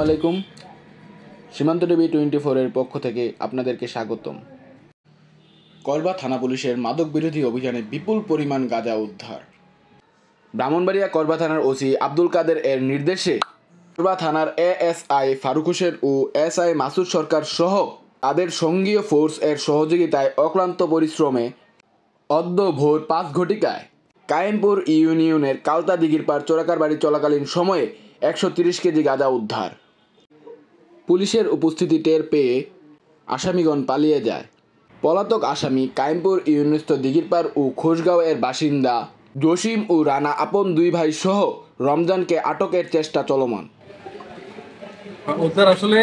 আলাইকুম। সীমান্ত টিভি 24 এর পক্ষ থেকে আপনাদেরকে স্বাগতম। করবা থানা পুলিশের মাদক বিরোধী অভিযানে বিপুল পরিমাণ গাঁজা উদ্ধার। ব্রাহ্মণবাড়িয়া করবা থানার ওসি আব্দুল কাদের এর নির্দেশে করবা থানার এএসআই ফারুক হোসেন ও এসআই মাসুদ সরকার সহ তাদের সঙ্গীয় ফোর্স এর সহযোগিতায় অক্লান্ত পরিশ্রমে অদ্য ভোর 5 ঘটিকায় কায়েমপুর ইউনিয়নের কালতা দিঘির পাড় চোরাকার বাড়ি চলাকালীন সময়ে 130 কেজি গাঁজা উদ্ধার। পুলিশের উপস্থিতি টের পেয়ে আসামিগণ পালিয়ে যায়। পলাতক আসামি কায়েমপুর ইউনিয়নস্থ দিঘিরপাড় ও খোশগাঁও এর বাসিন্দা জসিম ও রানা আপন দুই ভাই সহ রমজানকে আটকের চেষ্টা চলমান। ওদের আসলে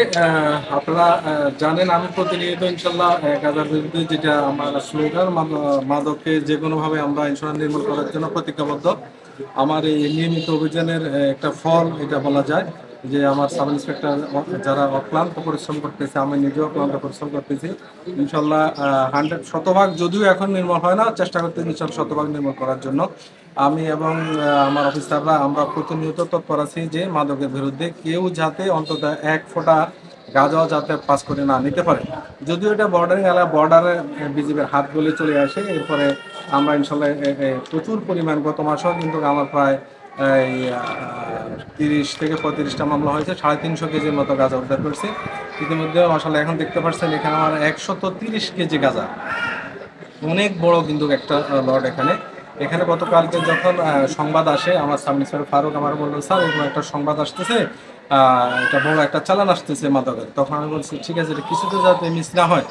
আপনারা জানেন, আমি প্রতিনিয়ত ইনশাল্লাহ গাঁজার বিরুদ্ধে যেটা আমার স্লোগান, মাদককে যে কোনোভাবে আমরা ইনশাল্লাহ নির্মূল করার জন্য প্রতিজ্ঞাবদ্ধ। আমার এই নিয়মিত অভিযানের একটা ফল এটা বলা যায় যে আমার সাব ইন্সপেক্টর যারা অক্লান্ত পরিশ্রম করতেছে, আমি নিজেও অক্লান্ত পরিশ্রম করতেছি। ইনশাল্লাহ 100% যদিও এখন নির্মূল হয় না, চেষ্টা করতে ইনশাল্লাহ 100% নির্মূল করার জন্য আমি এবং আমার অফিসাররা আমরা প্রতিনিয়ত তৎপর আছি যে মাদকের বিরুদ্ধে কেউ যাতে অন্তত 1 ফোঁটা গাঁজাও যাতে পাস করে না নিতে পারে। যদিও এটা বর্ডারিং এলাকা, বর্ডারে বিজিবির হাত গলে চলে আসে। এরপরে আমরা ইনশাল্লাহ প্রচুর পরিমাণ, গত মাসেও কিন্তু আমার প্রায় 30 থেকে 35টা মামলা হয়েছে, 350 কেজির মতো গাঁজা উদ্ধার করছে ইতিমধ্যে। মাশাআল্লাহ এখন দেখতে পাচ্ছেন এখানে আমার 130 কেজি গাঁজা, অনেক বড় কিন্তু একটা লট। এখানে গতকালকে যখন সংবাদ আসে, আমার সাব ইন্সপেক্টর ফারুক আমার বললেন, স্যার এরকম একটা সংবাদ আসতেছে, এটা বড় একটা চালান আসতেছে মাদকের। তখন আমি বলছি ঠিক আছে, এটা কিছুতে যাতে মিস না হয়।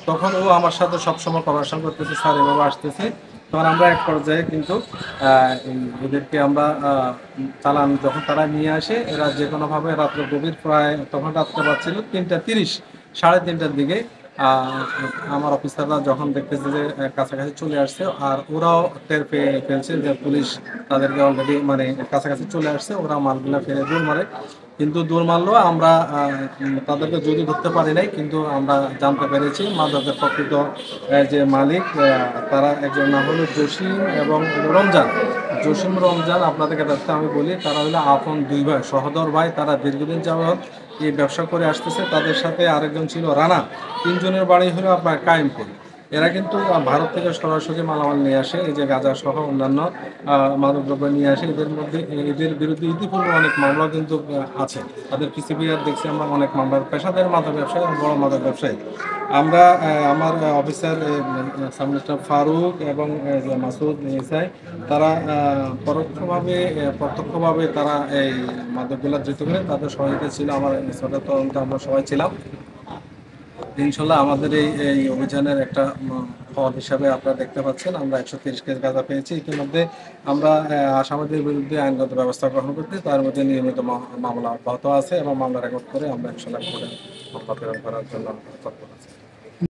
তখন ও আমার সাথে সবসময় কভারেশন করতেছে, স্যার এভাবে আসতেছে। তখন আমরা এক পর্যায়ে কিন্তু এদেরকে আমরা চালান যখন তারা নিয়ে আসে, এরা যে কোনোভাবে রাত্রে গভীর প্রায় তখন রাত্রে বাজছিল 3:30, 3:30টার দিকে আমার অফিসাররা যখন দেখতেছে যে কাছাকাছি চলে আসছে, আর ওরাও টের পেয়ে ফেলছে যে পুলিশ তাদেরকে অলরেডি মানে কাছাকাছি চলে আসছে, ওরা মালগুলা ফেলে দৌড় মারে। কিন্তু দৌড় মারলেও আমরা তাদেরকে যদি ধরতে পারি নাই, কিন্তু আমরা জানতে পেরেছি মাদকের প্রকৃত যে মালিক তারা একজন নাম হলো জসিম এবং রমজান। জসিম রমজান আপনাদেরকে দেখতে আমি বলি, তারা হলো আপন দুই ভাই, সহোদর ভাই। তারা দীর্ঘদিন যাবৎ এই ব্যবসা করে আসতেছে। তাদের সাথে আরেকজন ছিল রানা। 3 জনের বাড়ি হলো আপনার কায়েমপুর। এরা কিন্তু ভারত থেকে সরাসরি মালামাল নিয়ে আসে, এই যে গাঁজা সহ অন্যান্য মাদকদ্রব্য নিয়ে আসে। এদের বিরুদ্ধে ইতিপূর্বে অনেক মামলা কিন্তু আছে। তাদের পিসিবিআর দেখছি আমরা অনেক মামলার, পেশাদার মাদক ব্যবসায়ী, বড় মাদক ব্যবসায়ী। আমরা আমার অফিসার সাব ইন্সপেক্টর ফারুক এবং মাসুদ এসআই তারা পরোক্ষভাবে প্রত্যক্ষভাবে তারা এই মাদকগুলো ধৃত করে তাদের সহায়তা ছিল। আমার ইন্সপেক্টর তদন্ত আমরা সবাই ছিলাম। ইনশাল্লাহ আমাদের এই অভিযানের একটা ফল হিসাবে আপনারা দেখতে পাচ্ছেন, আমরা 130 কেজি গাঁজা পেয়েছি। ইতিমধ্যে আমরা আসামিদের বিরুদ্ধে আইনগত ব্যবস্থা গ্রহণ করতে, তার মধ্যে নিয়মিত মামলা অব্যাহত আছে এবং মামলা রেকর্ড করে আমরা ইনশাল্লাহ কোর্টে মামলা প্রেরণ করার জন্য তৎপর আছি।